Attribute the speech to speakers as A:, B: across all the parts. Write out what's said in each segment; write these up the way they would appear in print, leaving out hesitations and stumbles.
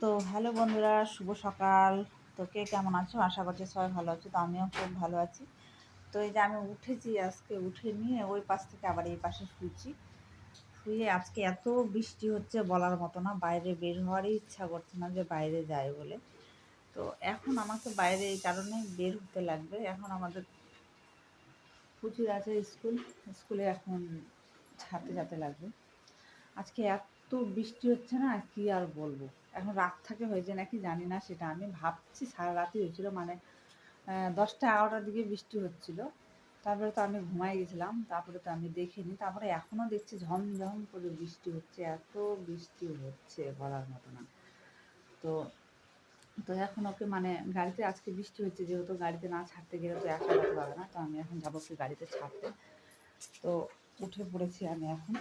A: তো হ্যালো বন্ধুরা, শুভ সকাল। তো কে কেমন আছো? আশা করছি সবাই ভালো আছো। তো আমিও খুব ভালো আছি। তো এই যে আমি উঠেছি, আজকে উঠে নিয়ে ওই পাশ থেকে আবার এই পাশে শুয়েছি। শুয়ে আজকে এত বৃষ্টি হচ্ছে বলার মতো না, বাইরে বের হওয়ারই ইচ্ছা করছে না যে বাইরে যায় বলে। তো এখন আমাকে বাইরে এই কারণে বের হতে লাগবে। এখন আমাদের প্রচুর আছে স্কুলে এখন ছাড়তে যেতে লাগবে। আজকে এত বৃষ্টি হচ্ছে না, কি আর বলবো। এখন রাত থেকে হয়েছে নাকি জানি না, সেটা আমি ভাবছি সারা রাতই হয়েছিল, মানে 10টা-11টার দিকে বৃষ্টি হচ্ছিল। তারপরে তো আমি ঘুমাই গেছিলাম, তারপরে তো আমি দেখিনি। তারপরে এখনও দেখছি ঝমঝম করে বৃষ্টি হচ্ছে, এত বৃষ্টি হচ্ছে বলার মতো না। তো তো এখন ওকে মানে গাড়িতে আজকে বৃষ্টি হচ্ছে, যেহেতু গাড়িতে না ছাড়তে গেলে তো একা যেতে পারবে না। তো আমি এখন যাবো ওকে গাড়িতে ছাড়তে। তো উঠে পড়েছি আমি এখন।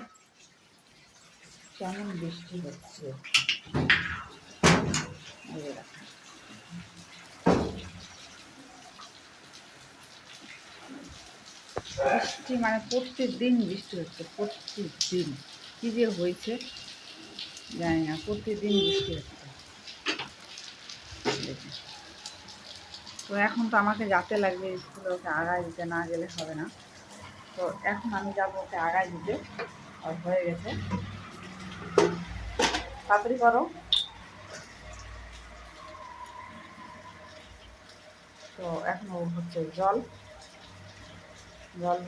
A: কেমন বৃষ্টি হচ্ছে বৃষ্টি, মানে প্রত্যেকদিন বৃষ্টি হচ্ছে, প্রত্যেকদিন। কি যে হয়েছে জানি না, প্রত্যেকদিন বৃষ্টি হচ্ছে। তো এখন তো আমাকে যেতে লাগবে স্কুলে, ওকে আগায় দিতে না গেলে হবে না। তো এখন আমি যাবো ওকে আগায় দিতে। আর হয়ে গেছে, তাড়াতাড়ি করো। তো এখন ও হচ্ছে জল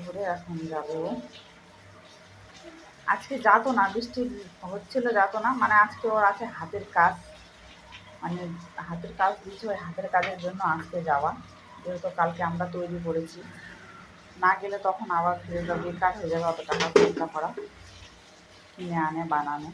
A: ভরে এখন যাবো। আজকে যাতো না, বৃষ্টি হচ্ছিল, যাতো না। মানে আজকে ওর আছে হাতের কাজ, মানে হাতের কাজ দিয়েছে, ওই হাতের কাজের জন্য আজকে যাওয়া। যেহেতু কালকে আমরা তৈরি করেছি, না গেলে তখন আবার ফিরে যাবে, বেকার হয়ে যাবে অত টাকা খরচা করা, কিনে আনে বানানো।